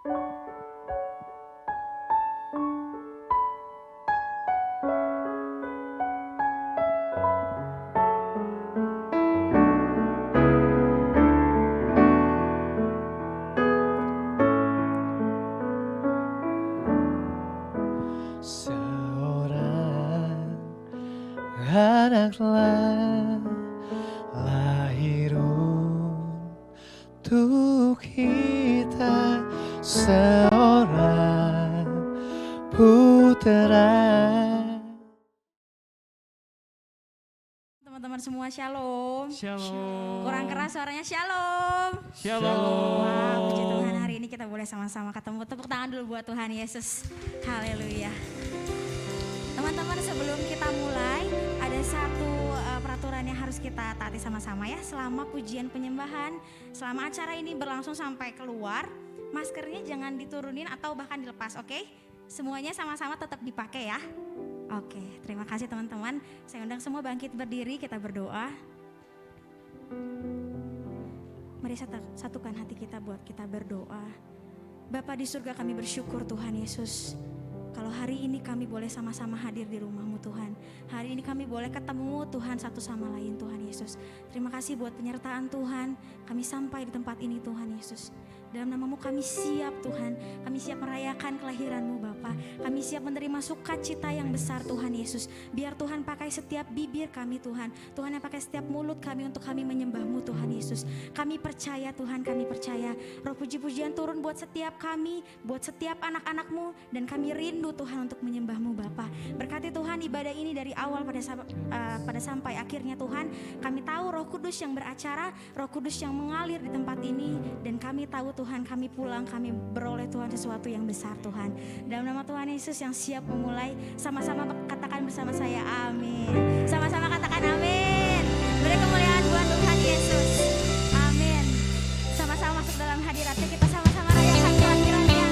Seorang anaklah lahir untuk kita, seorang putera. Teman-teman semua shalom. Shalom. Kurang keras suaranya shalom. Shalom. Wah, puji Tuhan, hari ini kita boleh sama-sama ketemu. Tepuk tangan dulu buat Tuhan Yesus. Haleluya. Teman-teman, sebelum kita mulai, ada satu peraturan yang harus kita taati sama-sama ya. Selama pujian penyembahan, selama acara ini berlangsung sampai keluar, maskernya jangan diturunin atau bahkan dilepas, oke? Semuanya sama-sama tetap dipakai ya. Oke, terima kasih teman-teman. Saya undang semua bangkit berdiri, kita berdoa. Mari satukan hati kita buat kita berdoa. Bapa di surga, kami bersyukur Tuhan Yesus. Kalau hari ini kami boleh sama-sama hadir di rumah-Mu Tuhan. Hari ini kami boleh ketemu Tuhan satu sama lain Tuhan Yesus. Terima kasih buat penyertaan Tuhan. Kami sampai di tempat ini Tuhan Yesus. Dalam nama-Mu kami siap Tuhan. Kami siap merayakan kelahiran-Mu Bapa. Kami siap menerima sukacita yang besar Tuhan Yesus. Biar Tuhan pakai setiap bibir kami Tuhan. Tuhan yang pakai setiap mulut kami untuk kami menyembah-Mu Tuhan Yesus. Kami percaya Tuhan, kami percaya. Roh puji-pujian turun buat setiap kami, buat setiap anak-anak-Mu. Dan kami rindu Tuhan untuk menyembah-Mu Bapa. Berkati Tuhan ibadah ini dari awal pada sampai akhirnya Tuhan. Kami tahu Roh Kudus yang beracara, Roh Kudus yang mengalir di tempat ini. Dan kami tahu Tuhan, kami pulang, kami beroleh Tuhan sesuatu yang besar Tuhan. Dalam nama Tuhan Yesus yang siap memulai, sama-sama katakan bersama saya amin. Sama-sama katakan amin. Beri kemuliaan buat Tuhan Yesus. Amin. Sama-sama masuk dalam hadiratnya, kita sama-sama rayakan kelahirannya.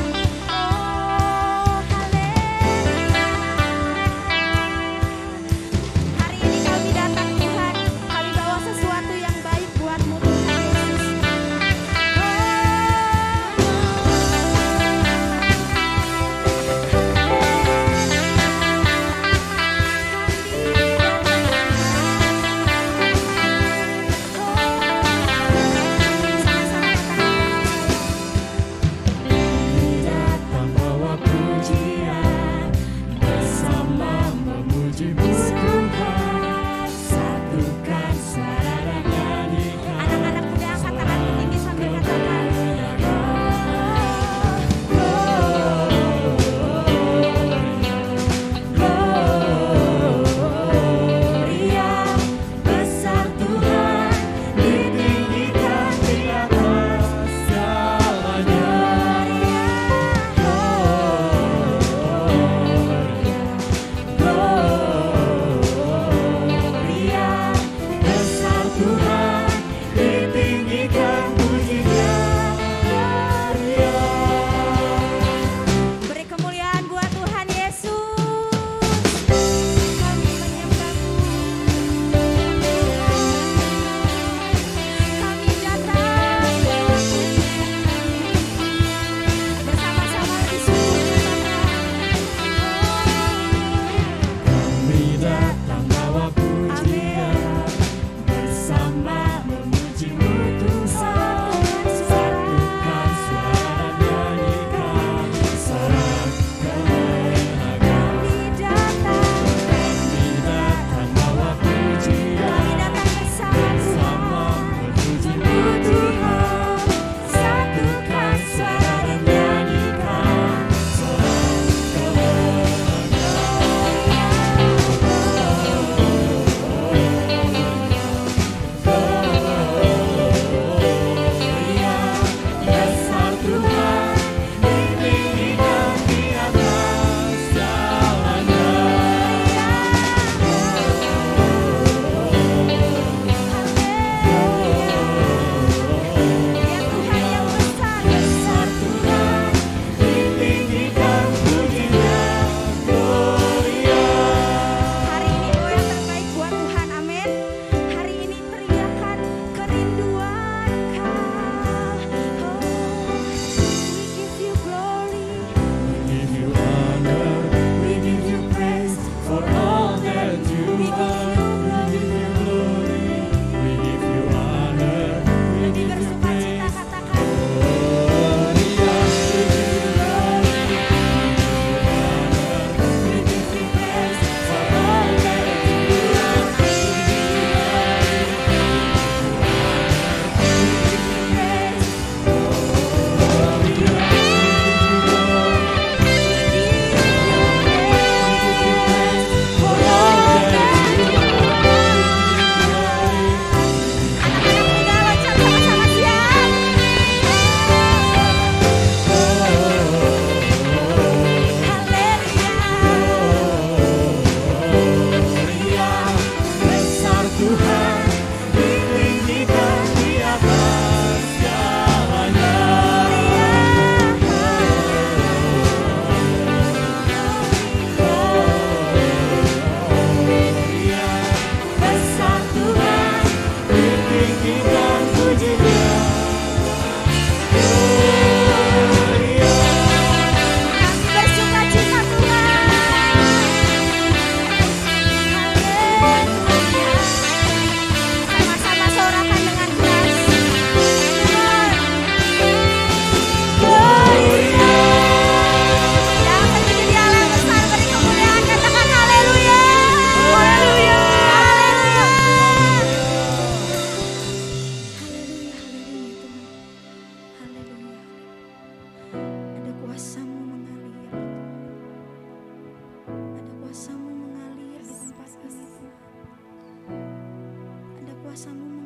Oh, haleluya. Hari ini kami datang Tuhan, kami bawa sesuatu yang baik buat-Mu Tuhan Yesus. Kami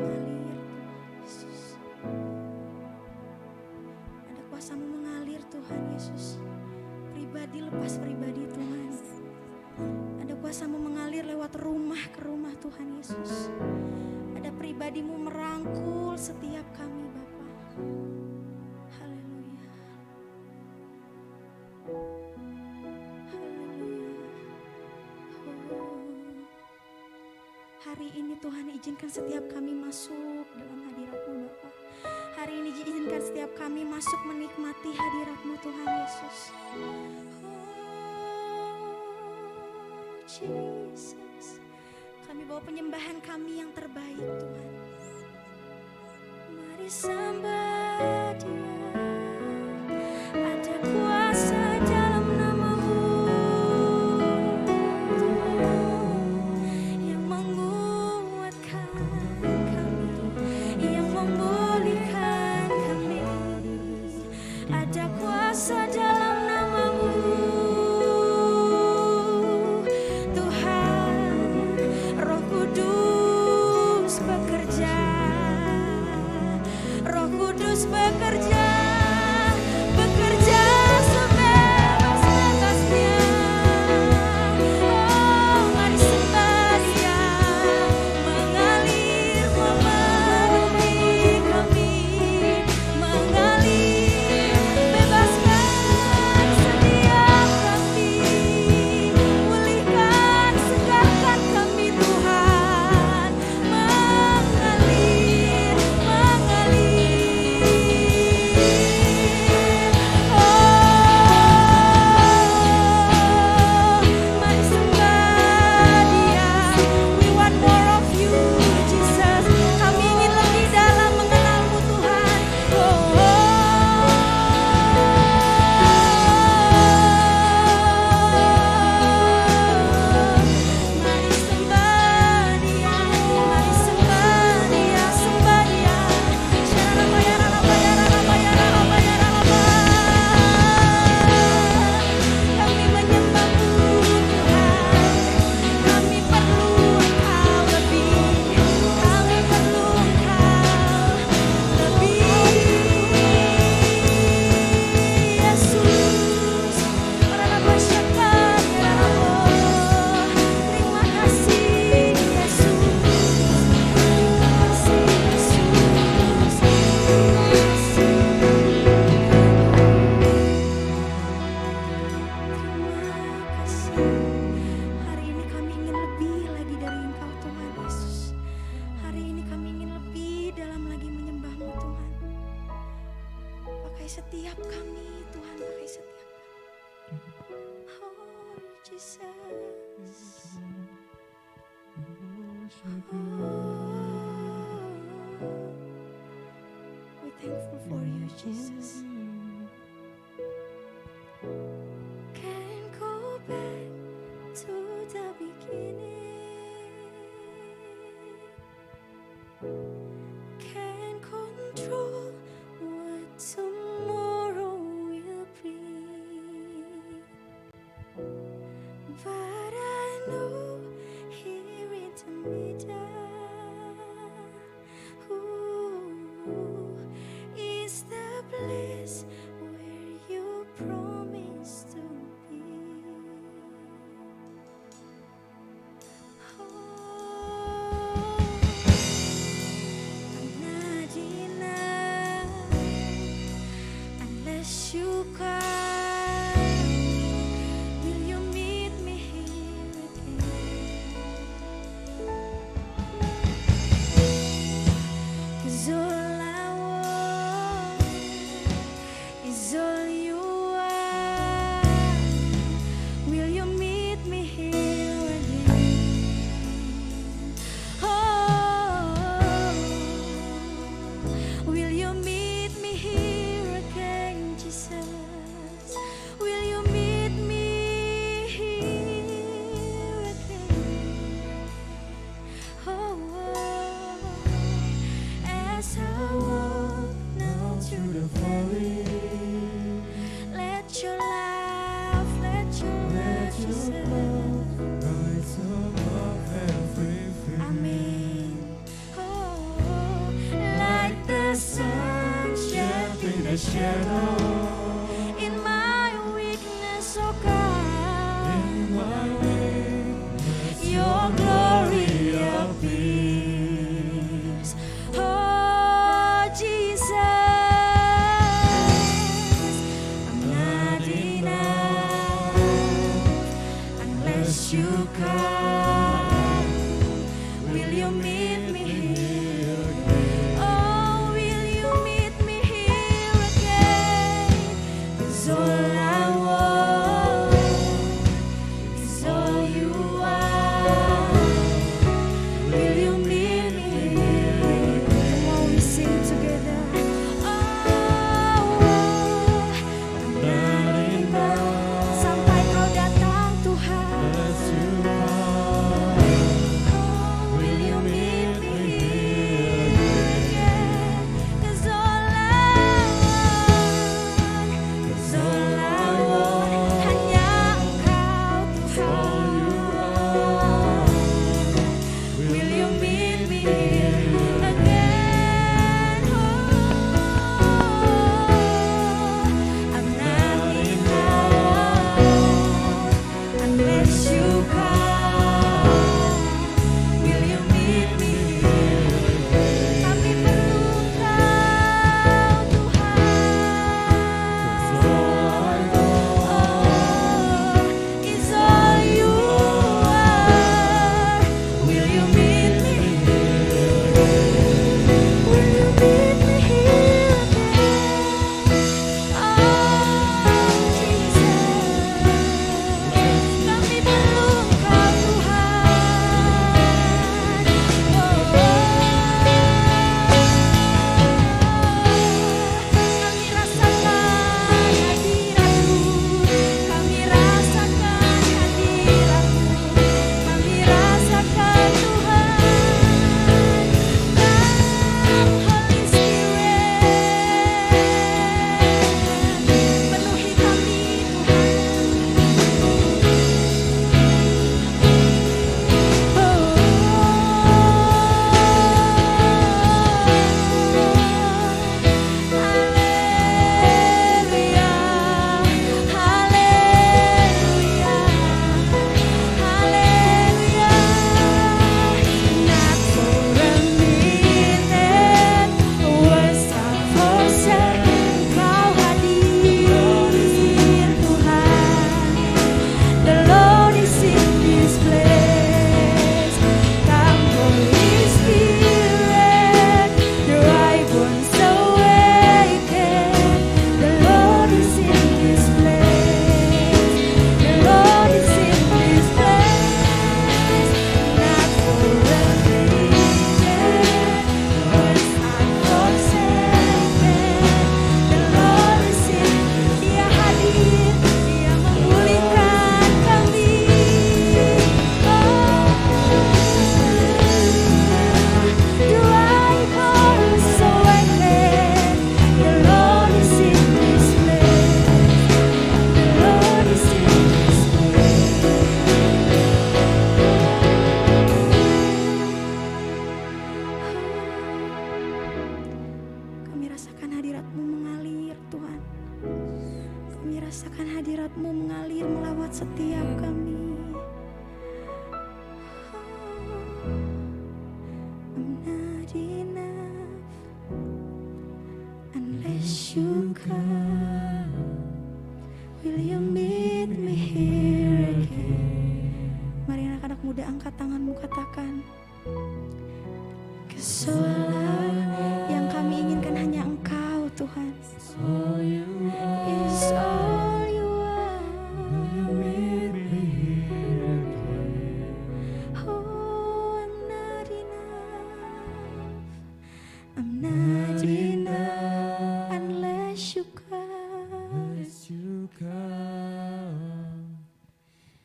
mengalir Yesus. Ada kuasa-Mu mengalir Tuhan Yesus. Pribadi lepas pribadi Tuhan. Ada kuasa-Mu mengalir lewat rumah ke rumah Tuhan Yesus. Ada pribadi-Mu merangkul setiap kami Bapa. Haleluya. Haleluya. Oh. Hari ini Tuhan izinkan setiap kami masuk dalam hadirat-Mu Bapa. Hari ini izinkan setiap kami masuk menikmati hadirat-Mu Tuhan Yesus. Jesus, kami bawa penyembahan kami yang terbaik Tuhan. Mari sembah Dia, ada kuasa dalam nama-Mu yang menguatkan kami, yang memulihkan kami. Ada kuasa dalam nama-Mu bekerja, bekerja sebebas-bebasnya. Oh, mari sembah Dia, mengalir memenuhi kami, mengalir bebaskan setiap kami, pulihkan segarkan kami Tuhan, mengalir, mengalir. Setiap kami Tuhan, pakai setiap kami. Oh Jesus, we're thankful for you Jesus. Can't go back to the beginning, can't control what tomorrow will bring, but I know here in the middle, is the place where you promised to be. Oh, In my weakness, oh God, your glory appears. Oh Jesus, I'm not enough unless you come. Will you meet me here? Oh, will you meet me here again? 'Cause all I want is all you are. Will you meet me here? Come on, we sing together. Oh, I'm not enough. Sampai kau datang Tuhan. Will you meet me here again? 'Cause all I want hanya Engkau Tuhan. Will you meet me here again? I'm not enough unless you come. Will you meet me here? Kami perlu Kau Tuhan. Is all you are. Will you meet me here? Will you meet me here again? Oh Jesus, kami perlu Kau Tuhan. Kami rasakan hadirat-Mu, kami rasakan hadirat-Mu, kami rasakan Tuhan. Holy Spirit, penuhi kami The Lord is in this place. Come, Holy Spirit, the right ones awaken. The Lord is in this place. The Lord is in this place. Not for a minute was I forsaken. The Lord is in. Dia hadir, Dia memulihkan kami. The right hearts awaken. The Lord is in this place. The Lord is in this place. Kami rasakan hadirat-Mu mengalir Tuhan. Kami rasakan hadirat-Mu mengalir melawat setiap kami. I'm not enough unless you come. Will you meet me here again? Mari anak-anak muda angkat tanganmu, katakan. 'Cause all yang kami inginkan hanya Engkau Tuhan. Is all you are. Oh, I'm not enough. I'm not enough unless you come.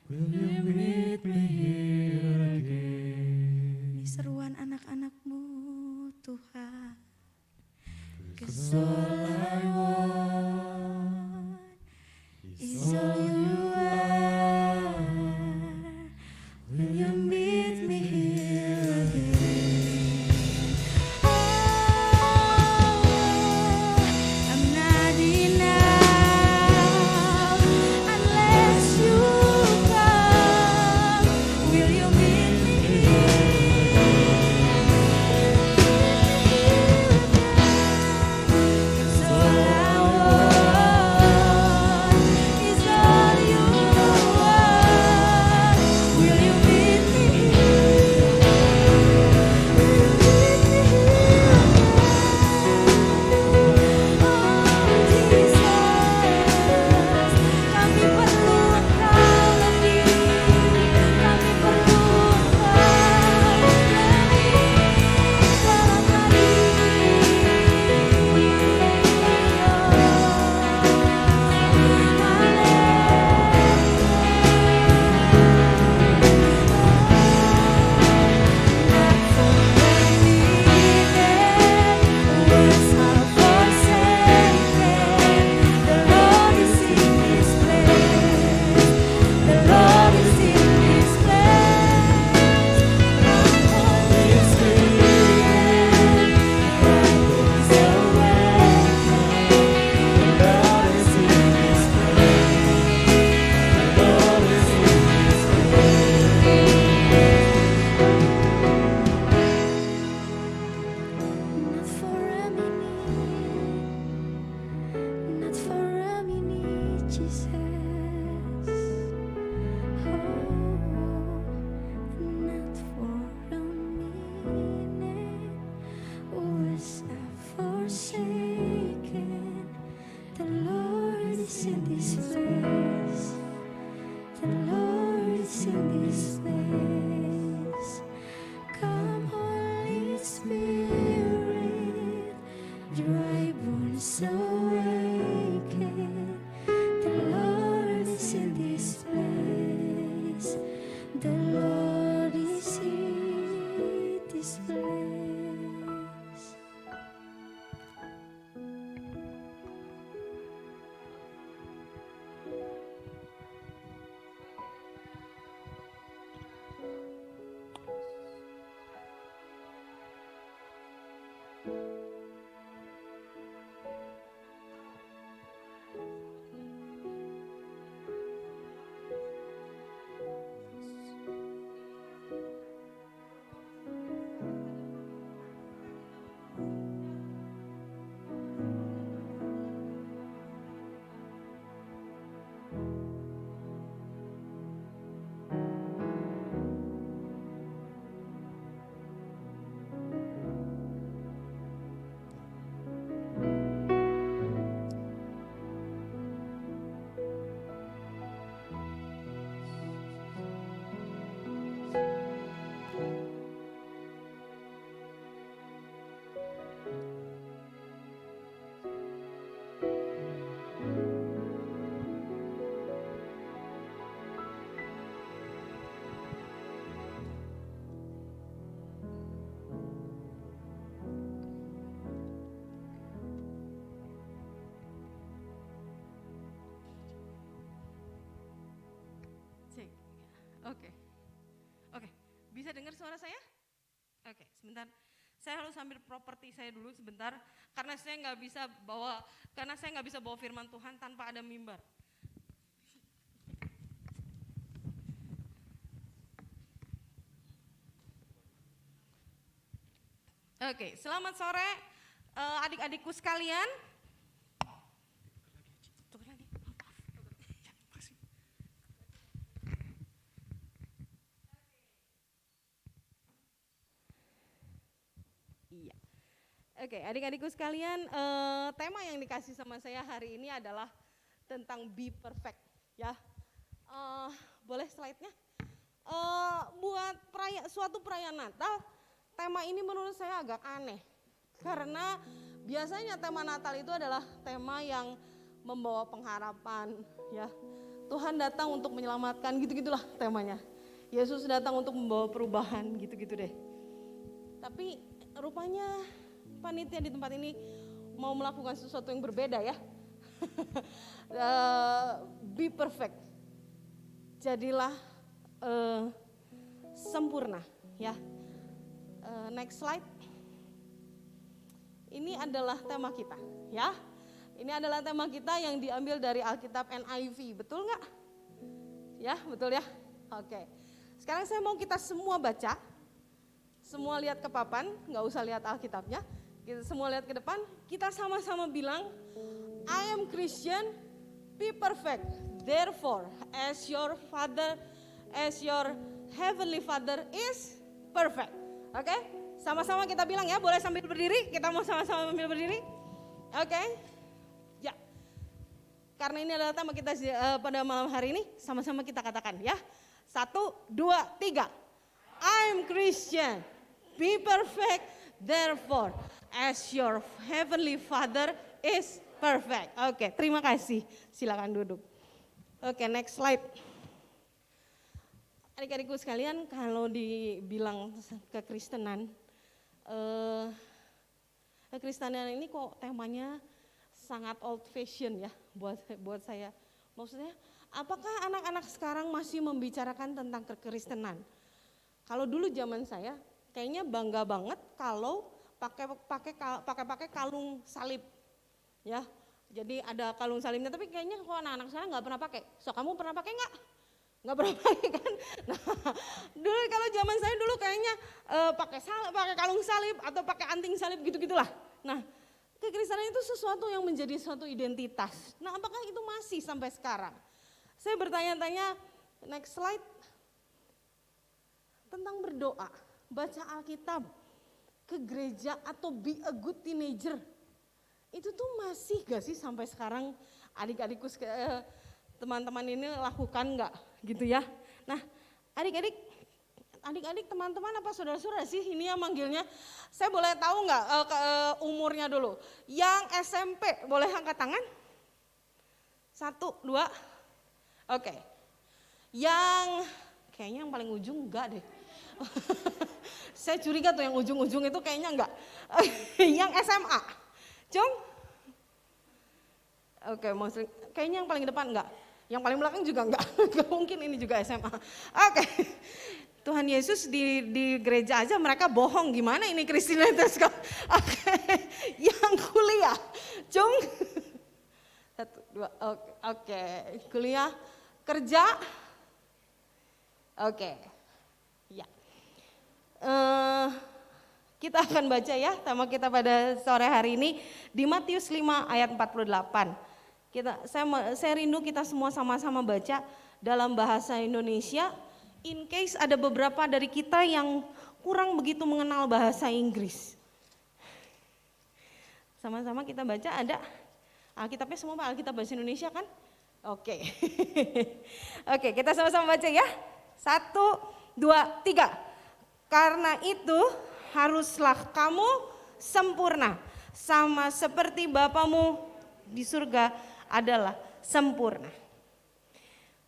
Will you meet me here again? Ini seruan anak-anak-Mu Tuhan. 'Cause All all I want is all you are. Will you meet me here again? Oh, I'm not this place. Cek. Oke. Oke, bisa dengar suara saya? Oke, sebentar. Saya harus ambil properti saya dulu sebentar karena saya nggak bisa bawa firman Tuhan tanpa ada mimbar. Oke, selamat sore adik-adikku sekalian. Tukar lagi. Ya, makasih. Iya. Oke, adik-adikku sekalian, tema yang dikasih sama saya hari ini adalah tentang be perfect, ya. Boleh slide-nya? Buat suatu perayaan Natal, tema ini menurut saya agak aneh. Karena biasanya tema Natal itu adalah tema yang membawa pengharapan, ya. Tuhan datang untuk menyelamatkan, gitu-gitulah temanya. Yesus datang untuk membawa perubahan, gitu-gitu deh. Tapi rupanya panitia di tempat ini mau melakukan sesuatu yang berbeda, ya. Be perfect. Jadilah sempurna, ya. Next slide. Ini adalah tema kita, ya. Ini adalah tema kita yang diambil dari Alkitab NIV, betul nggak? Ya, betul ya. Oke. Sekarang saya mau kita semua baca. Semua lihat ke papan, nggak usah lihat Alkitabnya. Kita semua lihat ke depan. Kita sama-sama bilang, I am Christian, be perfect. Therefore, as your heavenly Father is perfect. Oke? Sama-sama kita bilang ya, boleh sambil berdiri. Kita mau sama-sama sambil berdiri. Oke? Ya. Karena ini adalah tema kita pada malam hari ini, sama-sama kita katakan ya. 1, 2, 3. I'm Christian. Be perfect, therefore, as your heavenly Father is perfect. Oke, terima kasih. Silakan duduk. Oke, next slide. Adik-adikku sekalian, kalau dibilang kekristenan, kekristenan ini kok temanya sangat old fashion ya buat saya. Maksudnya, apakah anak-anak sekarang masih membicarakan tentang kekristenan? Kalau dulu zaman saya, kayaknya bangga banget kalau pakai kalung salib, ya. Jadi ada kalung salibnya, tapi kayaknya kok anak-anak sekarang nggak pernah pakai. So kamu pernah pakai nggak? Nggak pernah pakai kan? Nah, dulu kalau zaman saya dulu kayaknya pakai kalung salib atau pakai anting salib gitu-gitulah. Nah, kekristenan itu sesuatu yang menjadi suatu identitas. Nah, apakah itu masih sampai sekarang? Saya bertanya-tanya, next slide, tentang berdoa, baca Alkitab, ke gereja atau be a good teenager. Itu tuh masih gak sih sampai sekarang adik-adikku teman-teman ini lakukan nggak gitu ya? Nah, adik-adik teman-teman apa saudara-saudara sih ini yang manggilnya? Saya boleh tahu nggak umurnya dulu? Yang SMP boleh angkat tangan? 1, 2, oke. Yang kayaknya yang paling ujung enggak deh. Saya curiga tuh yang ujung-ujung itu kayaknya enggak. Yang SMA. Cung? Oke, kayaknya yang paling depan enggak. Yang paling belakang juga enggak. Enggak mungkin ini juga SMA. Oke. Tuhan Yesus di gereja aja mereka bohong, gimana ini Kristianitas kok. Oke. Yang kuliah. Cung? 1, 2, oke. Kuliah, kerja. Oke. Ya. Kita akan baca ya tema kita pada sore hari ini di Matius 5 ayat 48. Saya rindu kita semua sama-sama baca dalam bahasa Indonesia. In case ada beberapa dari kita yang kurang begitu mengenal bahasa Inggris. Sama-sama kita baca, ada Alkitabnya semua Alkitab bahasa Indonesia kan? Oke. Oke, kita sama-sama baca ya. 1, 2, 3. Karena itu haruslah kamu sempurna sama seperti Bapamu di surga adalah sempurna.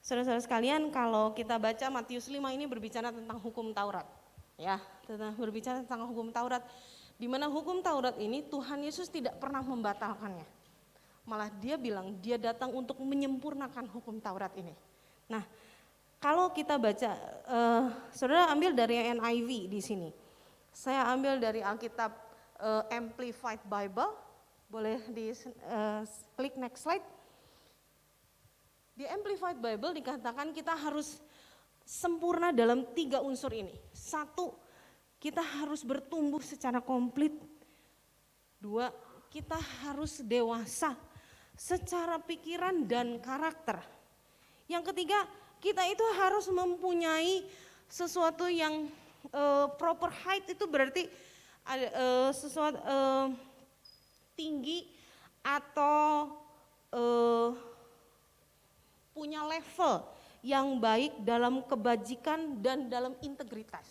Saudara-saudara sekalian, kalau kita baca Matius 5 ini berbicara tentang hukum Taurat. Ya, berbicara tentang hukum Taurat, di mana hukum Taurat ini Tuhan Yesus tidak pernah membatalkannya. Malah dia bilang dia datang untuk menyempurnakan hukum Taurat ini. Nah, kalau kita baca, saudara ambil dari NIV di sini. Saya ambil dari Alkitab Amplified Bible. Boleh klik next slide. Di Amplified Bible dikatakan kita harus sempurna dalam 3 unsur ini. 1, kita harus bertumbuh secara komplit. 2, kita harus dewasa secara pikiran dan karakter. Yang ketiga, kita itu harus mempunyai sesuatu yang proper height, itu berarti ada sesuatu tinggi atau punya level yang baik dalam kebajikan dan dalam integritas.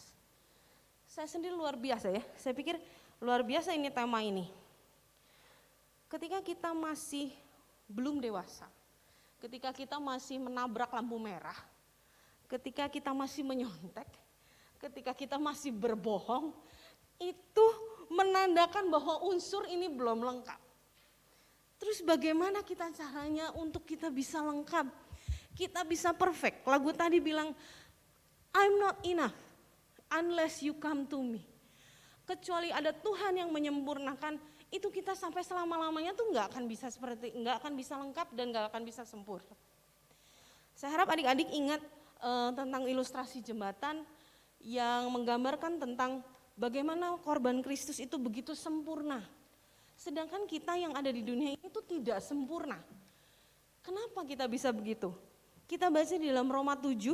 Saya sendiri luar biasa ya, saya pikir luar biasa ini tema ini. Ketika kita masih belum dewasa, ketika kita masih menabrak lampu merah, ketika kita masih menyontek, ketika kita masih berbohong, itu menandakan bahwa unsur ini belum lengkap. Terus bagaimana kita caranya untuk kita bisa lengkap? Kita bisa perfect. Lagu tadi bilang, I'm not enough unless you come to me. Kecuali ada Tuhan yang menyempurnakan, itu kita sampai selama-lamanya tuh nggak akan bisa lengkap dan nggak akan bisa sempurna. Saya harap adik-adik ingat tentang ilustrasi jembatan yang menggambarkan tentang bagaimana korban Kristus itu begitu sempurna. Sedangkan kita yang ada di dunia ini tuh tidak sempurna. Kenapa kita bisa begitu? Kita baca di dalam Roma 7.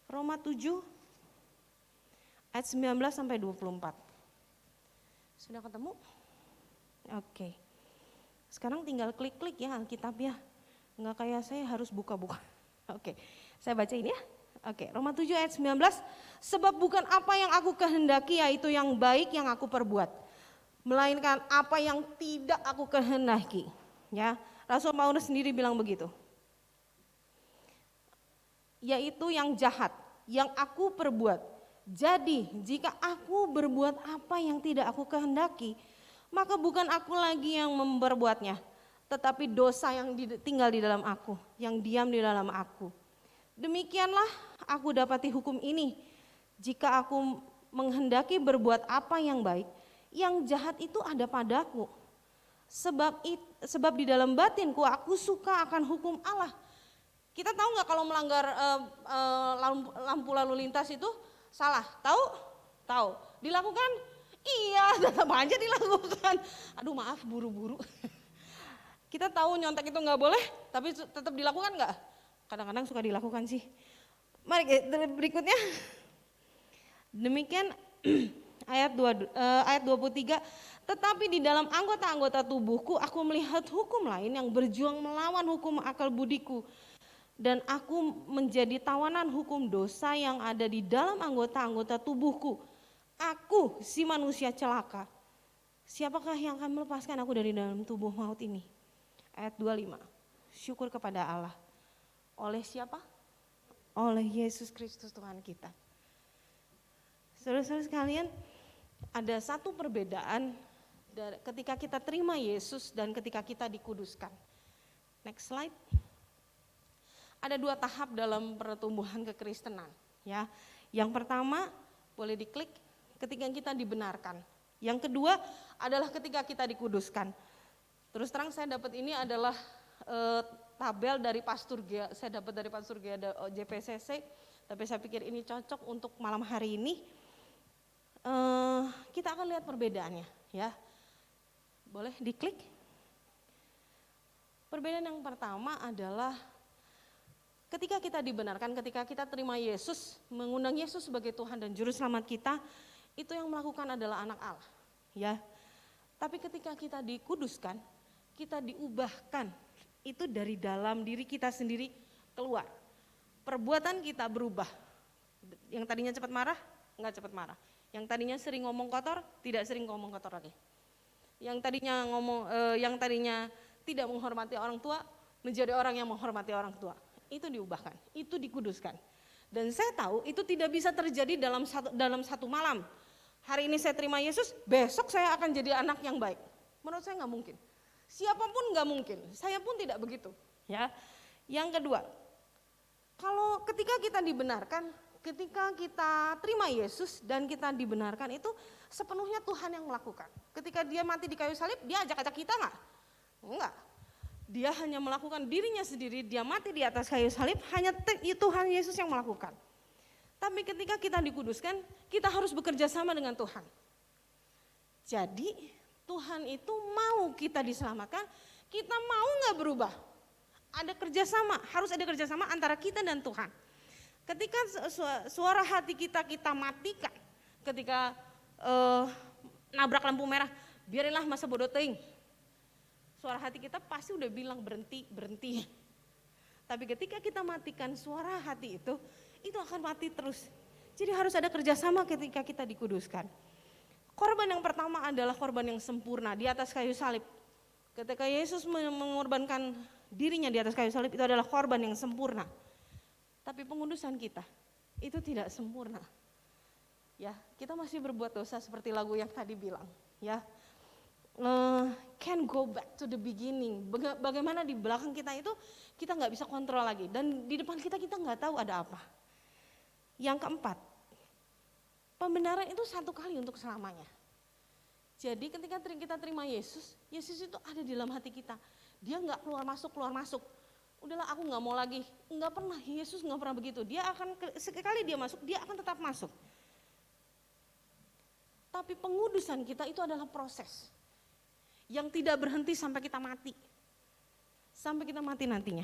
Roma 7 ayat 19 sampai 24. Sudah ketemu? Oke. Sekarang tinggal klik-klik ya Alkitab ya. Enggak kayak saya harus buka-buka. Oke. Saya bacain ya. Oke, Roma 7 ayat 19. Sebab bukan apa yang aku kehendaki yaitu yang baik yang aku perbuat, melainkan apa yang tidak aku kehendaki. Ya, Rasul Paulus sendiri bilang begitu. Yaitu yang jahat, yang aku perbuat. Jadi, jika aku berbuat apa yang tidak aku kehendaki, maka bukan aku lagi yang memperbuatnya, tetapi dosa yang tinggal di dalam aku, yang diam di dalam aku. Demikianlah aku dapati hukum ini, jika aku menghendaki berbuat apa yang baik, yang jahat itu ada padaku. Sebab di dalam batinku aku suka akan hukum Allah. Kita tahu nggak kalau melanggar lampu lalu lintas itu salah? Tahu? Tahu. Dilakukan? Iya, tetap aja dilakukan. Aduh maaf, buru-buru. Kita tahu nyontek itu nggak boleh, tapi tetap dilakukan nggak? Kadang-kadang suka dilakukan sih. Mari berikutnya. Demikian ayat 23. Tetapi di dalam anggota-anggota tubuhku aku melihat hukum lain yang berjuang melawan hukum akal budiku. Dan aku menjadi tawanan hukum dosa yang ada di dalam anggota-anggota tubuhku. Aku si manusia celaka. Siapakah yang akan melepaskan aku dari dalam tubuh maut ini? Ayat 25. syukur kepada Allah. Oleh siapa? Oleh Yesus Kristus Tuhan kita. Saudara-saudara sekalian, ada satu perbedaan ketika kita terima Yesus dan ketika kita dikuduskan. Next slide. Ada 2 tahap dalam pertumbuhan kekristenan, ya. Yang pertama, boleh diklik, ketika kita dibenarkan. Yang kedua adalah ketika kita dikuduskan. Terus terang saya dapat ini adalah tabel dari Pastor Gia, saya dapat dari Pastor Gia JPCC, tapi saya pikir ini cocok untuk malam hari ini. Kita akan lihat perbedaannya, ya. Boleh diklik. Perbedaan yang pertama adalah ketika kita dibenarkan, ketika kita terima Yesus, mengundang Yesus sebagai Tuhan dan Juru Selamat kita, itu yang melakukan adalah anak Allah, ya. Tapi ketika kita dikuduskan, kita diubahkan, itu dari dalam diri kita sendiri keluar. Perbuatan kita berubah. Yang tadinya cepat marah, enggak cepat marah. Yang tadinya sering ngomong kotor, tidak sering ngomong kotor lagi. Yang tadinya tidak menghormati orang tua, menjadi orang yang menghormati orang tua. Itu diubahkan, itu dikuduskan. Dan saya tahu itu tidak bisa terjadi dalam satu malam. Hari ini saya terima Yesus, besok saya akan jadi anak yang baik. Menurut saya nggak mungkin. Siapapun nggak mungkin, saya pun tidak begitu. Ya. Yang kedua, kalau ketika kita dibenarkan, ketika kita terima Yesus dan kita dibenarkan, itu sepenuhnya Tuhan yang melakukan. Ketika dia mati di kayu salib, dia ajak-ajak kita nggak? Enggak. Dia hanya melakukan dirinya sendiri, dia mati di atas kayu salib, hanya Tuhan Yesus yang melakukan. Tapi ketika kita dikuduskan, kita harus bekerja sama dengan Tuhan. Jadi Tuhan itu mau kita diselamatkan, kita mau nggak berubah. Ada kerjasama, harus ada kerjasama antara kita dan Tuhan. Ketika suara hati kita matikan, ketika nabrak lampu merah, biarinlah masa bodoh teuing. Suara hati kita pasti udah bilang berhenti, berhenti. Tapi ketika kita matikan suara hati itu akan mati terus. Jadi harus ada kerjasama ketika kita dikuduskan. Korban yang pertama adalah korban yang sempurna di atas kayu salib. Ketika Yesus mengorbankan dirinya di atas kayu salib, itu adalah korban yang sempurna. Tapi pengudusan kita itu tidak sempurna. Ya, kita masih berbuat dosa seperti lagu yang tadi bilang, ya. Can go back to the beginning. Bagaimana di belakang kita itu kita nggak bisa kontrol lagi, dan di depan kita nggak tahu ada apa. Yang keempat, pembenaran itu satu kali untuk selamanya. Jadi ketika kita terima Yesus, Yesus itu ada di dalam hati kita. Dia nggak keluar masuk. Udahlah, aku nggak mau lagi. Nggak pernah, Yesus nggak pernah begitu. Dia akan sekali dia masuk, dia akan tetap masuk. Tapi pengudusan kita itu adalah proses yang tidak berhenti sampai kita mati. Sampai kita mati nantinya.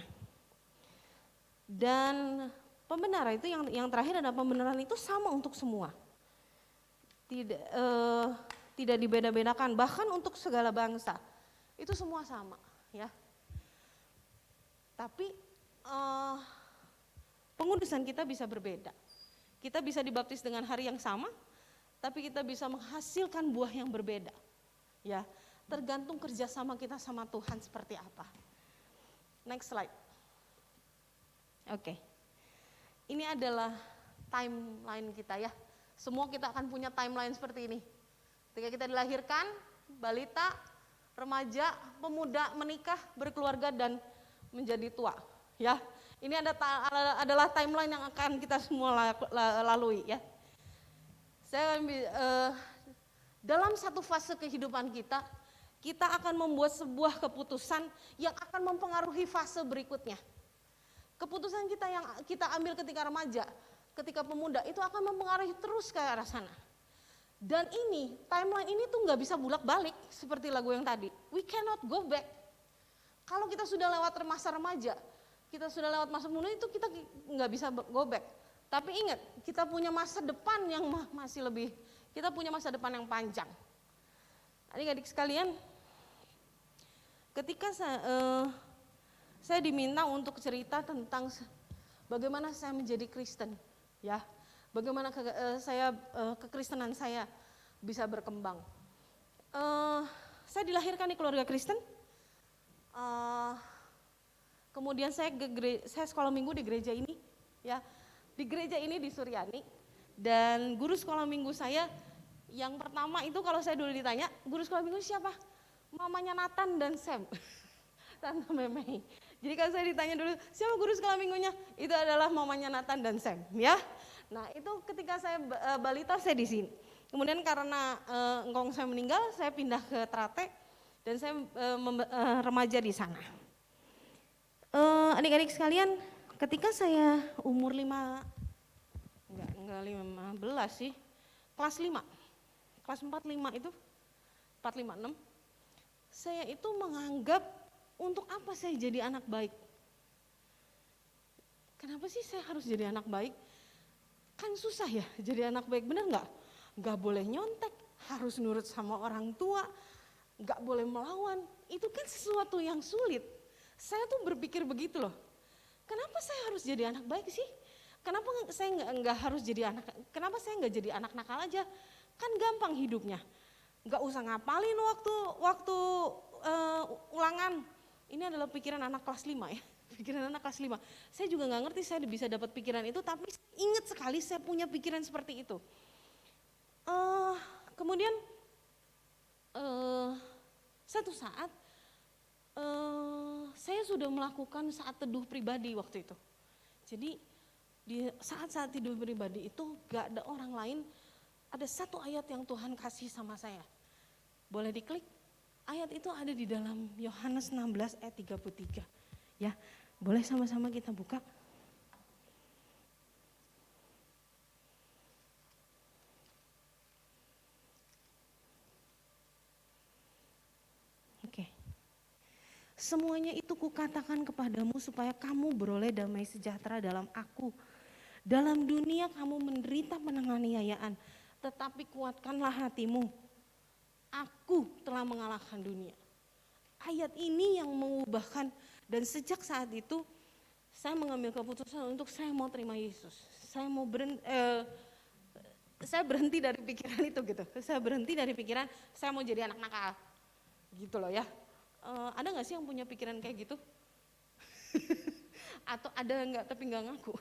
Dan pembenaran itu yang terakhir adalah pembenaran itu sama untuk semua. Tidak dibeda-bedakan, bahkan untuk segala bangsa. Itu semua sama, ya. Tapi pengudusan kita bisa berbeda. Kita bisa dibaptis dengan hari yang sama, tapi kita bisa menghasilkan buah yang berbeda. Ya, tergantung kerjasama kita sama Tuhan seperti apa. Next slide. Oke. Ini adalah timeline kita, ya. Semua kita akan punya timeline seperti ini. Ketika kita dilahirkan, balita, remaja, pemuda, menikah, berkeluarga, dan menjadi tua. Ya, ini adalah timeline yang akan kita semua lalui, ya. Dalam satu fase kehidupan kita akan membuat sebuah keputusan yang akan mempengaruhi fase berikutnya. Keputusan kita yang kita ambil ketika remaja, ketika pemuda, itu akan mempengaruhi terus ke arah sana. Dan ini, timeline ini tuh nggak bisa bolak-balik seperti lagu yang tadi. We cannot go back. Kalau kita sudah lewat masa remaja, kita sudah lewat masa muda, itu kita nggak bisa go back. Tapi ingat, kita punya masa depan yang masih lebih, kita punya masa depan yang panjang. Adik-adik sekalian, ketika saya diminta untuk cerita tentang bagaimana saya menjadi Kristen, ya, bagaimana kekristenan saya bisa berkembang. Saya dilahirkan di keluarga Kristen. Kemudian saya sekolah minggu di gereja ini, ya, di gereja ini di Suryani. Dan guru sekolah minggu saya yang pertama itu kalau saya dulu ditanya, guru sekolah minggu siapa? Mamanya Nathan dan Sam, Tante Memei. Jadi kalau saya ditanya dulu, siapa guru sekolah minggunya? Itu adalah mamanya Nathan dan Sam, ya. Nah itu ketika saya balita saya di sini. Kemudian karena engkong saya meninggal, saya pindah ke Trate dan saya remaja di sana. Adik-adik sekalian, ketika saya umur 15 sih, kelas 5, kelas 4, 5 itu, 4, 5, 6, saya itu menganggap untuk apa saya jadi anak baik? Kenapa sih saya harus jadi anak baik? Kan susah ya jadi anak baik, benar nggak? Nggak boleh nyontek, harus nurut sama orang tua, nggak boleh melawan. Itu kan sesuatu yang sulit. Saya tuh berpikir begitu loh. Kenapa saya harus jadi anak baik sih? Kenapa saya nggak harus jadi anak? Kenapa saya nggak jadi anak nakal aja? Kan gampang hidupnya. Nggak usah ngapalin waktu ulangan. Ini adalah pikiran anak kelas 5 ya. Pikiran anak kelas 5. Saya juga nggak ngerti saya bisa dapat pikiran itu, tapi ingat sekali saya punya pikiran seperti itu. Kemudian satu saat saya sudah melakukan saat teduh pribadi waktu itu. Jadi di saat-saat teduh pribadi itu gak ada orang lain, ada satu ayat yang Tuhan kasih sama saya. Boleh diklik? Ayat itu ada di dalam Yohanes 16 ayat 33. Ya, boleh sama-sama kita buka? Oke. Semuanya itu kukatakan kepadamu supaya kamu beroleh damai sejahtera dalam aku. Dalam dunia kamu menderita penganiayaan, tetapi kuatkanlah hatimu. Aku telah mengalahkan dunia. Ayat ini yang mengubahkan, dan sejak saat itu saya mengambil keputusan untuk saya mau terima Yesus. Saya mau saya berhenti dari pikiran itu gitu. Saya berhenti dari pikiran saya mau jadi anak nakal. Gitu loh ya. Ada nggak sih yang punya pikiran kayak gitu? Atau ada nggak tapi nggak ngaku?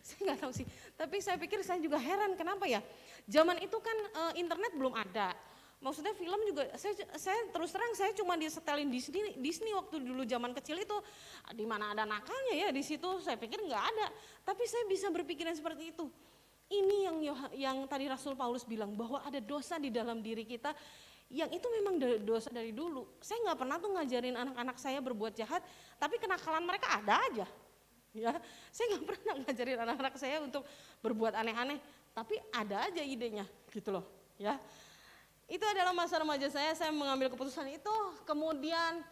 Saya nggak tahu sih. Tapi saya pikir saya juga heran kenapa ya? Zaman itu kan internet belum ada. Maksudnya film juga, saya terus terang saya cuma disetelin Disney waktu dulu zaman kecil itu, di mana ada nakalnya ya di situ, saya pikir nggak ada. Tapi saya bisa berpikiran seperti itu. Ini yang tadi Rasul Paulus bilang bahwa ada dosa di dalam diri kita, yang itu memang dosa dari dulu. Saya nggak pernah tuh ngajarin anak-anak saya berbuat jahat, tapi kenakalan mereka ada aja. Ya, saya nggak pernah ngajarin anak-anak saya untuk berbuat aneh-aneh, tapi ada aja idenya, gitu loh. Ya. Itu adalah masa remaja saya mengambil keputusan itu. Kemudian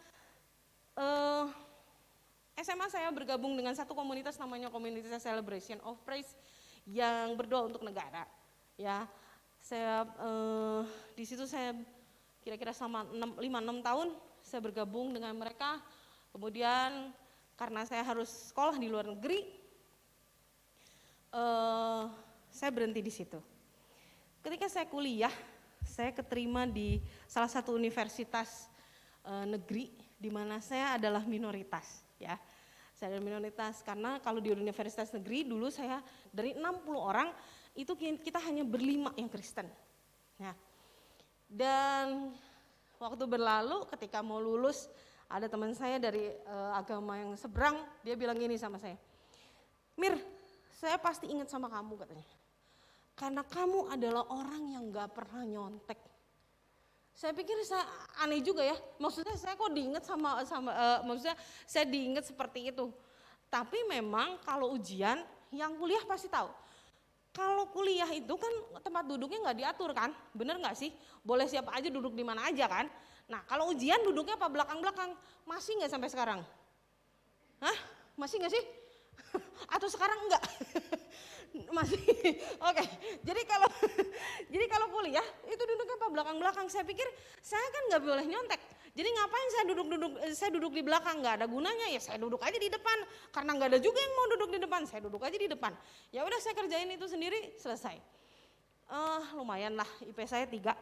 SMA saya bergabung dengan satu komunitas namanya Komunitas Celebration of Praise yang berdoa untuk negara. Ya, saya di situ saya kira-kira selama 5-6 tahun saya bergabung dengan mereka. Kemudian karena saya harus sekolah di luar negeri, saya berhenti di situ. Ketika saya kuliah, saya keterima di salah satu universitas negeri di mana saya adalah minoritas ya. Saya adalah minoritas karena kalau di universitas negeri dulu saya dari 60 orang itu kita hanya berlima yang Kristen. Ya. Dan waktu berlalu ketika mau lulus ada teman saya dari agama yang seberang, dia bilang gini sama saya, "Mir, saya pasti ingat sama kamu," katanya. "Karena kamu adalah orang yang gak pernah nyontek." Saya pikir aneh juga ya, maksudnya saya kok diingat maksudnya saya diingat seperti itu. Tapi memang kalau ujian, yang kuliah pasti tahu. Kalau kuliah itu kan tempat duduknya gak diatur kan, bener gak sih? Boleh siapa aja duduk di mana aja kan. Nah kalau ujian duduknya apa belakang-belakang, masih gak sampai sekarang? Hah? Masih gak sih? Atau sekarang enggak? Masih. Oke. Jadi kalau kuliah itu duduknya apa belakang-belakang. Saya pikir saya kan nggak boleh nyontek. Jadi ngapain saya duduk di belakang, nggak ada gunanya ya saya duduk aja di depan. Karena nggak ada juga yang mau duduk di depan, saya duduk aja di depan. Ya udah saya kerjain itu sendiri, selesai. Lumayan lah IP saya 3.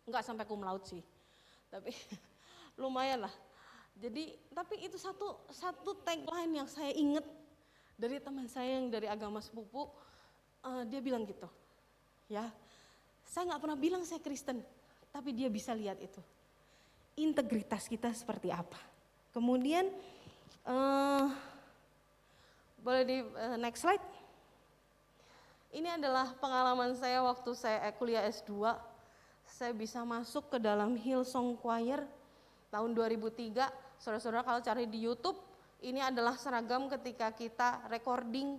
Nggak sampai cum laude sih. Tapi lumayan lah. Jadi tapi itu satu tagline yang saya ingat dari teman saya yang dari agama sepupu. Dia bilang gitu, ya, saya nggak pernah bilang saya Kristen, tapi dia bisa lihat itu integritas kita seperti apa. Kemudian boleh di next slide. Ini adalah pengalaman saya waktu saya kuliah S2. Saya bisa masuk ke dalam Hillsong Choir tahun 2003. Saudara-saudara kalau cari di YouTube, ini adalah seragam ketika kita recording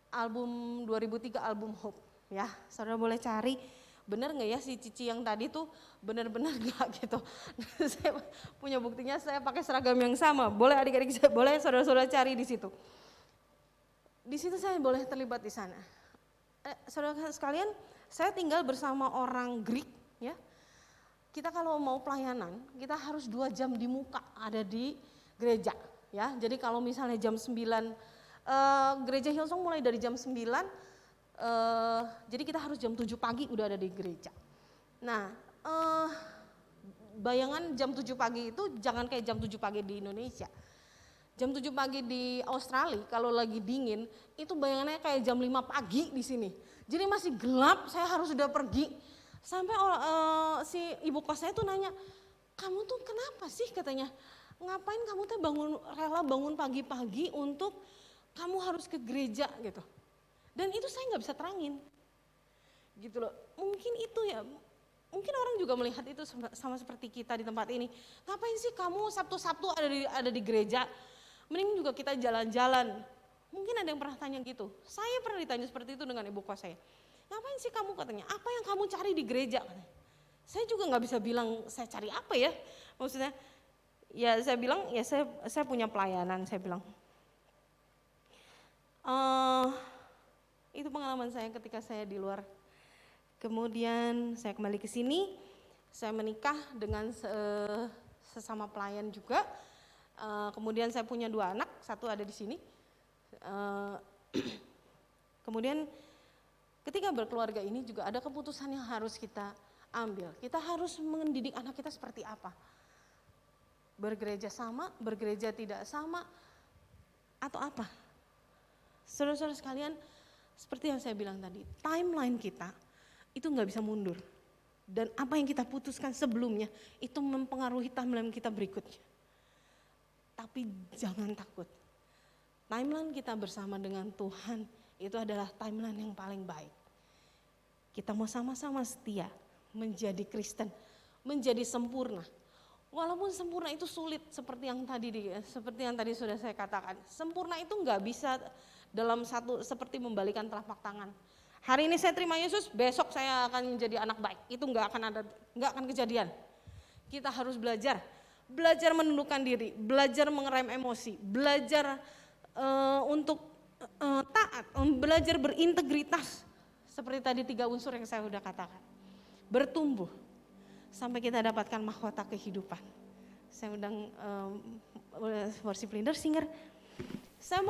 album 2003, album Hope. Ya, saudara boleh cari. Benar nggak ya si Cici yang tadi tuh benar-benar nggak gitu. Saya punya buktinya, saya pakai seragam yang sama. Boleh adik-adik, boleh saudara-saudara cari di situ. Di situ saya boleh terlibat di sana. Saudara sekalian, saya tinggal bersama orang Greek, ya. Kita kalau mau pelayanan, kita harus 2 jam di muka ada di gereja, ya. Jadi kalau misalnya jam 9, gereja Hillsong mulai dari jam 9, jadi kita harus jam 7 pagi udah ada di gereja. Nah, bayangan jam 7 pagi itu jangan kayak jam 7 pagi di Indonesia. Jam 7 pagi di Australia kalau lagi dingin, itu bayangannya kayak jam 5 pagi di sini. Jadi masih gelap, saya harus sudah pergi. Sampai si ibu kos saya tuh nanya, kamu tuh kenapa sih katanya, ngapain kamu tuh rela bangun pagi-pagi untuk kamu harus ke gereja gitu. Dan itu saya nggak bisa terangin, gitu loh. Mungkin itu ya, mungkin orang juga melihat itu sama seperti kita di tempat ini. Ngapain sih kamu Sabtu-Sabtu ada di gereja, mending juga kita jalan-jalan. Mungkin ada yang pernah tanya gitu, saya pernah ditanya seperti itu dengan ibu kos saya. Ngapain sih kamu katanya, apa yang kamu cari di gereja? Saya juga nggak bisa bilang saya cari apa ya, maksudnya ya saya bilang ya saya punya pelayanan, saya bilang. Itu pengalaman saya ketika saya di luar. Kemudian saya kembali ke sini, saya menikah dengan sesama pelayan juga. Kemudian saya punya 2 anak, 1 ada di sini. Kemudian ketika berkeluarga ini juga ada keputusan yang harus kita ambil. Kita harus mendidik anak kita seperti apa. Bergereja sama, bergereja tidak sama, atau apa. Saudara-saudara sekalian, seperti yang saya bilang tadi, timeline kita itu nggak bisa mundur. Dan apa yang kita putuskan sebelumnya, itu mempengaruhi timeline kita berikutnya. Tapi jangan takut. Timeline kita bersama dengan Tuhan, itu adalah timeline yang paling baik. Kita mau sama-sama setia, menjadi Kristen, menjadi sempurna. Walaupun sempurna itu sulit seperti yang tadi sudah saya katakan. Sempurna itu nggak bisa dalam seperti membalikan telapak tangan. Hari ini saya terima Yesus, besok saya akan menjadi anak baik. Itu nggak akan kejadian. Kita harus belajar menundukkan diri, belajar mengerem emosi, belajar untuk taat, belajar berintegritas seperti tadi 3 unsur yang saya sudah katakan. Bertumbuh sampai kita dapatkan mahkota kehidupan. Saya undang worship leader, singer.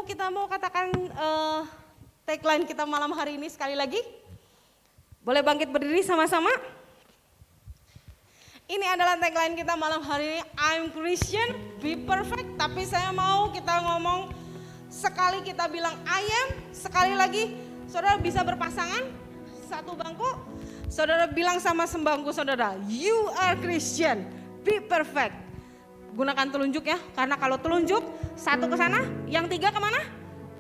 Kita mau katakan tagline kita malam hari ini sekali lagi. Boleh bangkit berdiri sama-sama. Ini adalah tagline kita malam hari ini, I'm Christian, be perfect. Tapi saya mau kita ngomong sekali kita bilang I am, sekali lagi saudara bisa berpasangan, satu bangku. Saudara bilang sama sembangku saudara, you are Christian, be perfect. Gunakan telunjuk ya, karena kalau telunjuk, 1 ke sana, yang 3 kemana?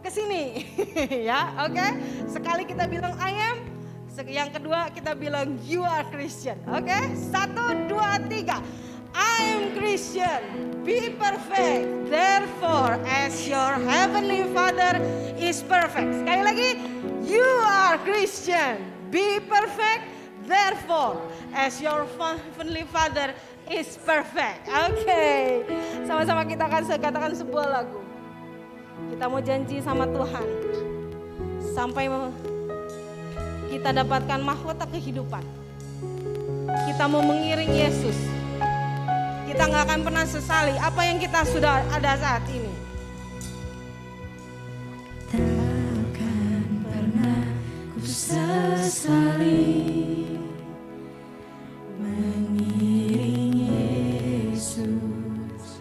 Ke sini. Ya, oke. Sekali kita bilang I am, yang kedua kita bilang you are Christian. Oke, 1, 2, 3. I am Christian, be perfect, therefore as your heavenly Father is perfect. Sekali lagi, you are Christian, be perfect, therefore as your heavenly Father is perfect. Oke, sama-sama kita akan katakan sebuah lagu. Kita mau janji sama Tuhan, sampai kita dapatkan mahkota kehidupan. Kita mau mengiring Yesus. Kita gak akan pernah sesali apa yang kita sudah ada saat ini. Takkan pernah ku sesali mengiring Yesus.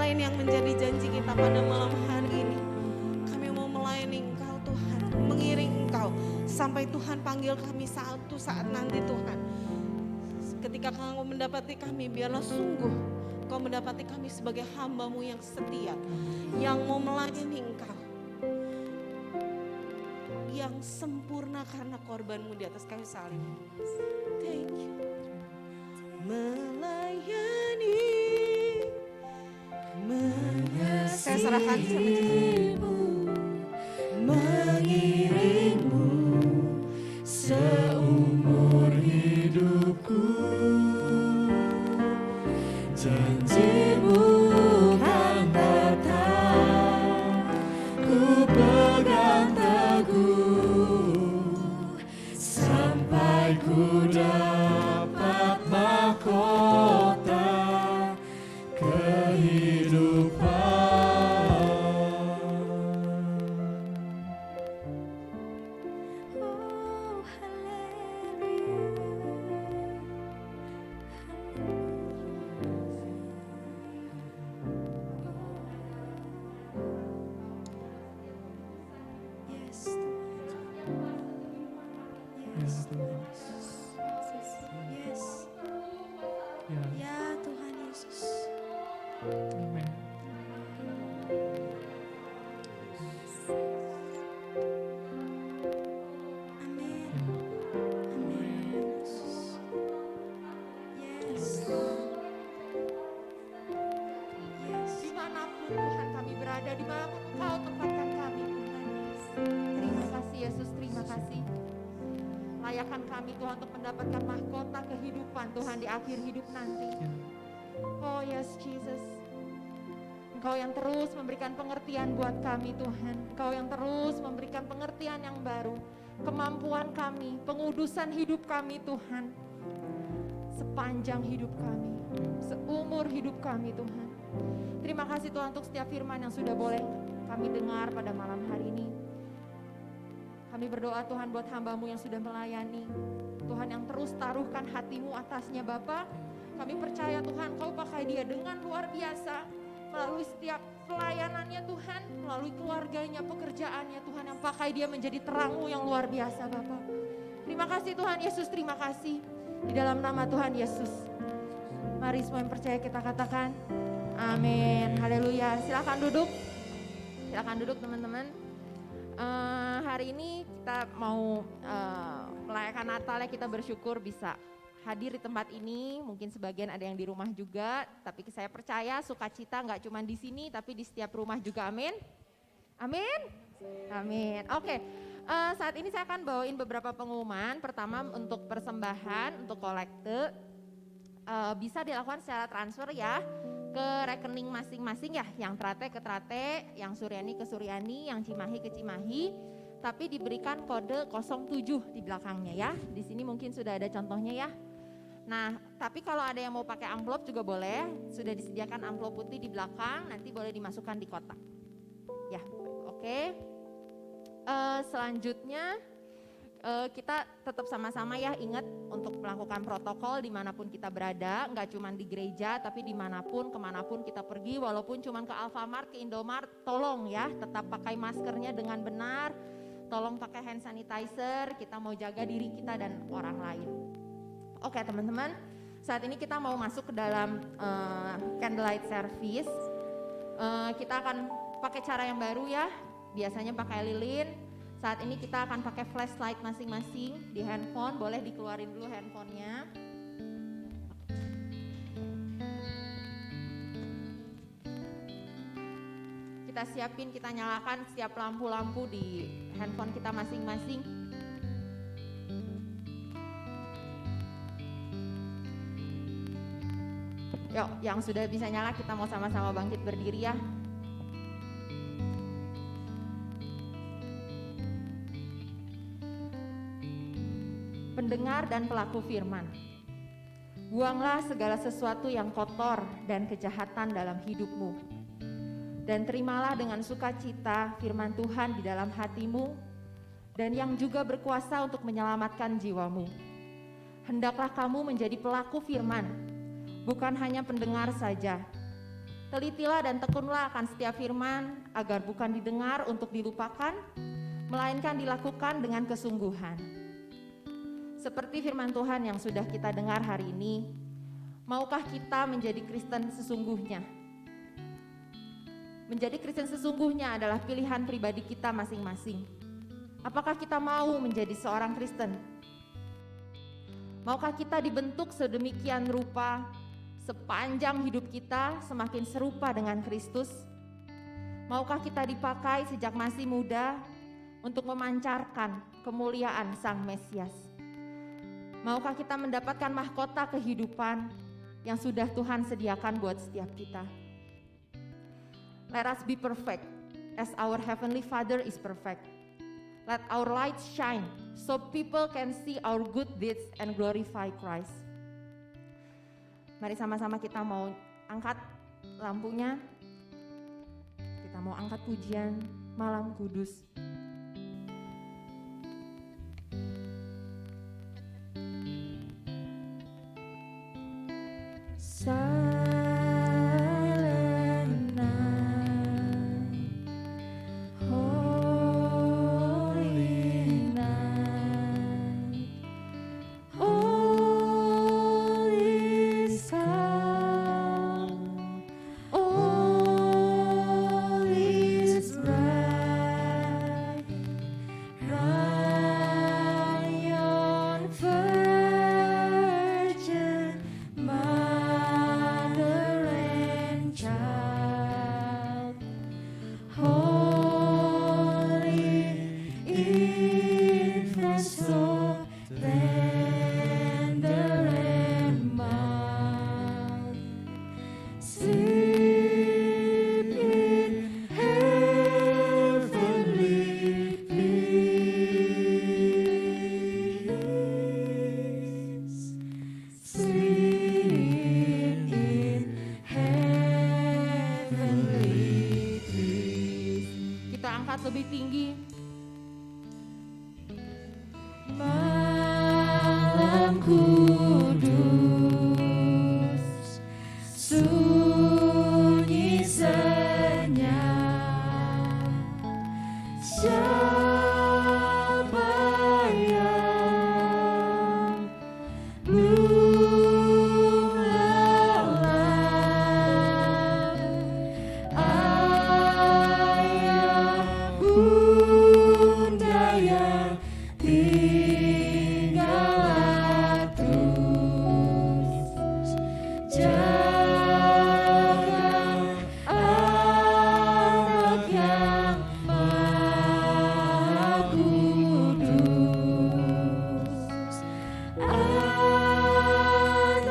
lain yang menjadi janji kita pada malam hari ini. Kami mau melayani Engkau Tuhan, mengiring Engkau sampai Tuhan panggil kami satu saat nanti Tuhan. Ketika Kau mendapati kami, biarlah sungguh Kau mendapati kami sebagai hamba-Mu yang setia, yang mau melayani Engkau, yang sempurna karena korban-Mu di atas kayu salib. Thank you. Melayani, saya serahkan sama Tuhan. Mengiringmu seumur hidupku, janjimu kan tetap ku pegang teguh, sampai ku dapat mahkota kehidupan. Oh, yes, yes, ya Tuhan Yesus. Amen. Amin. Amin. Yes. Yes. Dimanapun Tuhan kami berada, dimanapun Engkau tempatkan kami Tuhan. Terima kasih Yesus, terima kasih. Layakan kami Tuhan untuk mendapatkan mahkota kehidupan Tuhan di akhir hidup nanti. Oh yes Jesus, Engkau yang terus memberikan pengertian buat kami Tuhan. Engkau yang terus memberikan pengertian yang baru, kemampuan kami, pengudusan hidup kami Tuhan. Sepanjang hidup kami, seumur hidup kami Tuhan. Terima kasih Tuhan untuk setiap firman yang sudah boleh kami dengar pada malam hari ini. Kami berdoa Tuhan buat hamba-Mu yang sudah melayani. Tuhan yang terus taruhkan hati-Mu atasnya Bapa. Kami percaya Tuhan Kau pakai dia dengan luar biasa. Melalui setiap pelayanannya Tuhan, melalui keluarganya, pekerjaannya Tuhan, yang pakai dia menjadi terang-Mu yang luar biasa Bapa. Terima kasih Tuhan Yesus, terima kasih. Di dalam nama Tuhan Yesus. Mari semua yang percaya kita katakan amin. Haleluya. Silakan duduk. Silakan duduk teman-teman. Hari ini kita mau merayakan Natal ya, kita bersyukur bisa hadir di tempat ini. Mungkin sebagian ada yang di rumah juga, tapi saya percaya sukacita nggak cuma di sini, tapi di setiap rumah juga. Amin. Amin. Amin. Oke. Saat ini saya akan bawain beberapa pengumuman. Pertama untuk persembahan, untuk kolekte. Bisa dilakukan secara transfer ya ke rekening masing-masing ya, yang Trate ke Trate, yang Suryani ke Suryani, yang Cimahi ke Cimahi, tapi diberikan kode 07 di belakangnya ya. Di sini mungkin sudah ada contohnya ya. Nah, tapi kalau ada yang mau pakai amplop juga boleh, sudah disediakan amplop putih di belakang, nanti boleh dimasukkan di kotak. Ya, oke. Selanjutnya kita tetap sama-sama ya, ingat untuk melakukan protokol dimanapun kita berada, nggak cuma di gereja tapi dimanapun, kemanapun kita pergi, walaupun cuma ke Alfamart, ke Indomart, tolong ya tetap pakai maskernya dengan benar, tolong pakai hand sanitizer, kita mau jaga diri kita dan orang lain. Oke teman-teman, saat ini kita mau masuk ke dalam candlelight service. Kita akan pakai cara yang baru ya, biasanya pakai lilin. Saat ini kita akan pakai flashlight masing-masing di handphone, boleh dikeluarin dulu handphonenya. Kita siapin, kita nyalakan setiap lampu-lampu di handphone kita masing-masing. Yuk, yang sudah bisa nyala kita mau sama-sama bangkit berdiri ya. Pendengar dan pelaku firman, buanglah segala sesuatu yang kotor dan kejahatan dalam hidupmu, dan terimalah dengan sukacita firman Tuhan di dalam hatimu, dan yang juga berkuasa untuk menyelamatkan jiwamu. Hendaklah kamu menjadi pelaku firman, bukan hanya pendengar saja, Telitilah dan tekunlah akan setiap firman, agar bukan didengar untuk dilupakan, melainkan dilakukan dengan kesungguhan. Seperti firman Tuhan yang sudah kita dengar hari ini, maukah kita menjadi Kristen sesungguhnya? Menjadi Kristen sesungguhnya adalah pilihan pribadi kita masing-masing. Apakah kita mau menjadi seorang Kristen? Maukah kita dibentuk sedemikian rupa, sepanjang hidup kita semakin serupa dengan Kristus? Maukah kita dipakai sejak masih muda untuk memancarkan kemuliaan Sang Mesias? Maukah kita mendapatkan mahkota kehidupan yang sudah Tuhan sediakan buat setiap kita? Let us be perfect as our Heavenly Father is perfect. Let our light shine so people can see our good deeds and glorify Christ. Mari sama-sama kita mau angkat lampunya. Kita mau angkat pujian Malam Kudus. Silent night, holy night, all is calm, all is bright. Lion virgin, mother and child, holy infant, so tender and mild, sleep in heavenly peace, sleep in heavenly peace. Kita angkat lebih tinggi. Malam kudus, sunyi senyap, siapa yang belum lelah? Ayah bunda yang tinggallah terus, jaga anak yang maha kudus, anak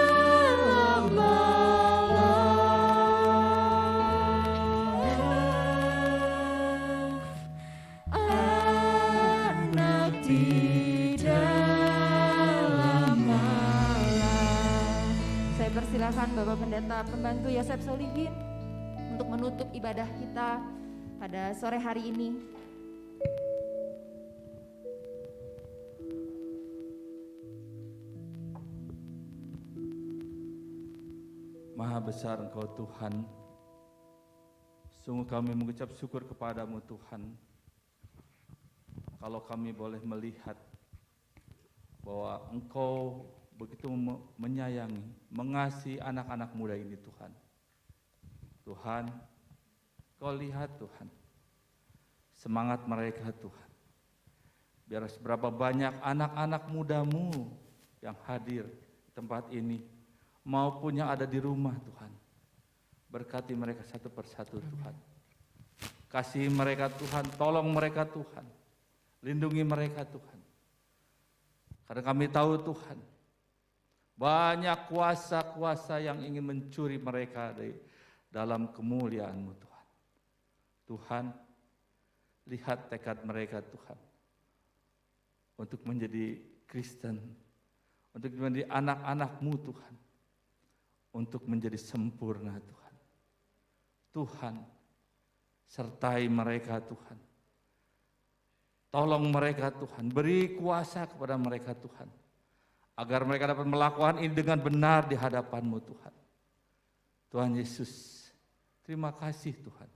dalam malam, anak di dalam malam. Saya persilakan Bapak Pendeta Pembantu Yosef Solihin untuk menutup ibadah kita pada sore hari ini. Maha besar Engkau Tuhan. Sungguh kami mengucap syukur kepadamu Tuhan. Kalau kami boleh melihat bahwa Engkau begitu menyayangi, mengasihi anak-anak muda ini Tuhan. Tuhan, Kau lihat Tuhan, semangat mereka Tuhan. Biar seberapa banyak anak-anak mudamu yang hadir di tempat ini, maupun yang ada di rumah Tuhan. Berkati mereka satu persatu Tuhan. Kasih mereka Tuhan, tolong mereka Tuhan. Lindungi mereka Tuhan. Karena kami tahu Tuhan, banyak kuasa-kuasa yang ingin mencuri mereka dari dalam kemuliaan-Mu Tuhan. Tuhan, lihat tekad mereka Tuhan. Untuk menjadi Kristen, untuk menjadi anak-anak-Mu Tuhan. Untuk menjadi sempurna Tuhan. Tuhan, sertai mereka Tuhan. Tolong mereka Tuhan, beri kuasa kepada mereka Tuhan. Agar mereka dapat melakukan ini dengan benar di hadapan-Mu Tuhan. Tuhan Yesus, terima kasih Tuhan.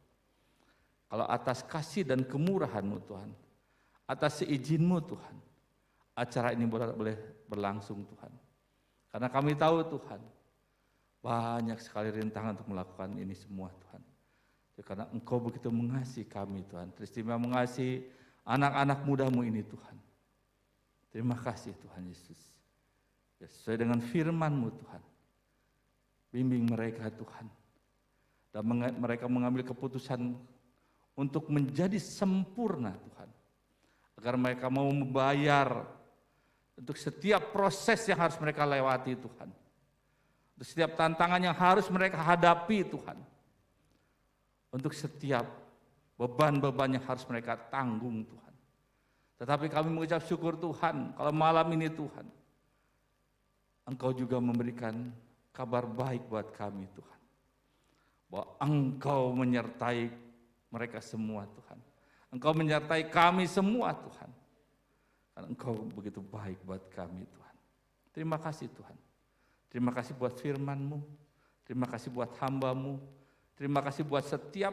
Kalau atas kasih dan kemurahan-Mu Tuhan, atas seizin-Mu Tuhan, acara ini boleh berlangsung Tuhan. Karena kami tahu Tuhan, banyak sekali rintangan untuk melakukan ini semua Tuhan. Karena Engkau begitu mengasihi kami Tuhan, teristimewa mengasihi anak-anak muda-Mu ini Tuhan. Terima kasih Tuhan Yesus. Ya, sesuai dengan firman-Mu Tuhan, bimbing mereka Tuhan. Dan mereka mengambil keputusan untuk menjadi sempurna Tuhan. Agar mereka mau membayar untuk setiap proses yang harus mereka lewati Tuhan. Untuk setiap tantangan yang harus mereka hadapi Tuhan. Untuk setiap beban-beban yang harus mereka tanggung Tuhan. Tetapi kami mengucap syukur Tuhan, kalau malam ini Tuhan, Engkau juga memberikan kabar baik buat kami Tuhan. Bahwa Engkau menyertai mereka semua Tuhan. Engkau menyertai kami semua Tuhan. Karena Engkau begitu baik buat kami Tuhan. Terima kasih Tuhan. Terima kasih buat firman-Mu. Terima kasih buat hamba-Mu. Terima kasih buat setiap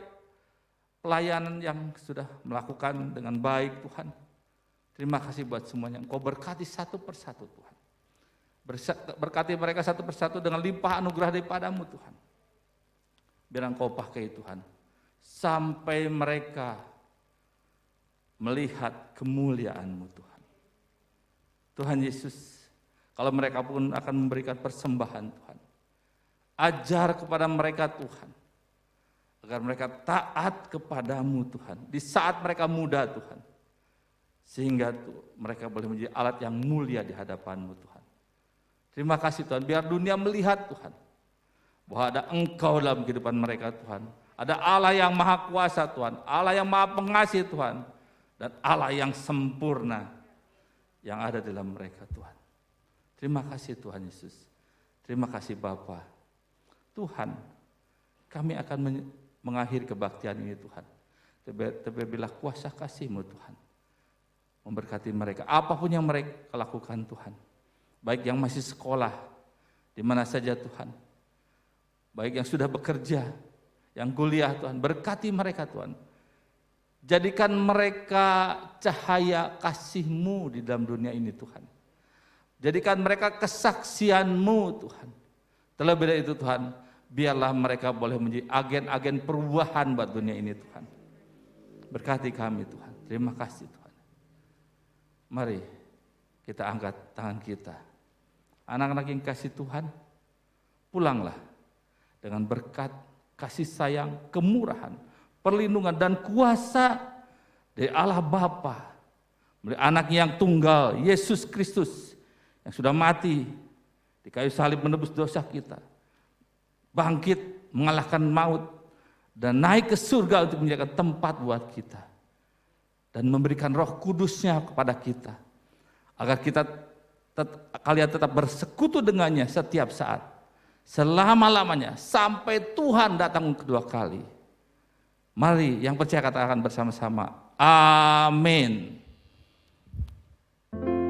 pelayanan yang sudah melakukan dengan baik Tuhan. Terima kasih buat semuanya. Engkau berkati satu persatu Tuhan. Berkati mereka satu persatu dengan limpah anugerah daripada-Mu Tuhan. Biar Engkau pakai Tuhan. Sampai mereka melihat kemuliaan-Mu Tuhan. Tuhan Yesus, kalau mereka pun akan memberikan persembahan Tuhan. Ajar kepada mereka Tuhan. Agar mereka taat kepada-Mu Tuhan. Di saat mereka muda Tuhan. Sehingga mereka boleh menjadi alat yang mulia di hadapan-Mu Tuhan. Terima kasih Tuhan, biar dunia melihat Tuhan. Bahwa ada Engkau dalam kehidupan mereka Tuhan. Ada Allah yang maha kuasa Tuhan. Allah yang maha pengasih Tuhan. Dan Allah yang sempurna. Yang ada dalam mereka Tuhan. Terima kasih Tuhan Yesus. Terima kasih Bapa. Tuhan, kami akan mengakhiri kebaktian ini Tuhan. Tapi bila kuasa kasih-Mu Tuhan. Memberkati mereka, apapun yang mereka lakukan Tuhan. Baik yang masih sekolah, di mana saja Tuhan. Baik yang sudah bekerja, yang kuliah Tuhan. Berkati mereka Tuhan. Jadikan mereka cahaya kasih-Mu di dalam dunia ini Tuhan. Jadikan mereka kesaksian-Mu Tuhan. Terlebih dari itu Tuhan, biarlah mereka boleh menjadi agen-agen perubahan buat dunia ini Tuhan. Berkati kami Tuhan. Terima kasih Tuhan. Mari kita angkat tangan kita. Anak-anak yang kasih Tuhan, pulanglah dengan berkat, kasih sayang, kemurahan, perlindungan dan kuasa dari Allah Bapa, dari anak yang tunggal, Yesus Kristus, yang sudah mati di kayu salib menebus dosa kita, bangkit mengalahkan maut, dan naik ke surga untuk menjadikan tempat buat kita. Dan memberikan Roh Kudus-Nya kepada kita. Agar kalian tetap bersekutu dengannya setiap saat. Selama-lamanya. Sampai Tuhan datang kedua kali. Mari yang percaya katakan bersama-sama. Amin. Hanya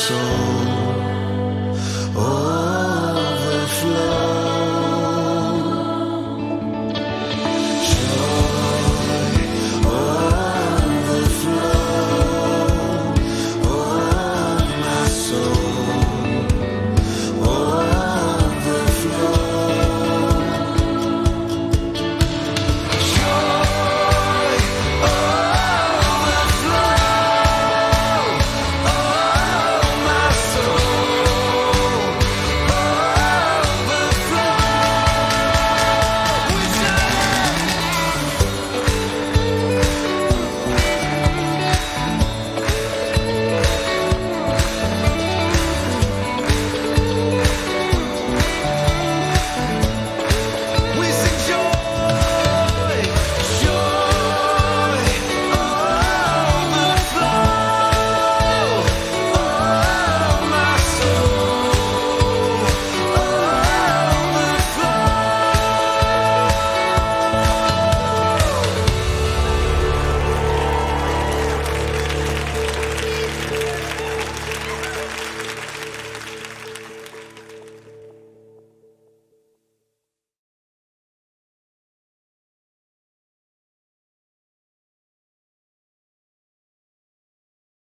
soul.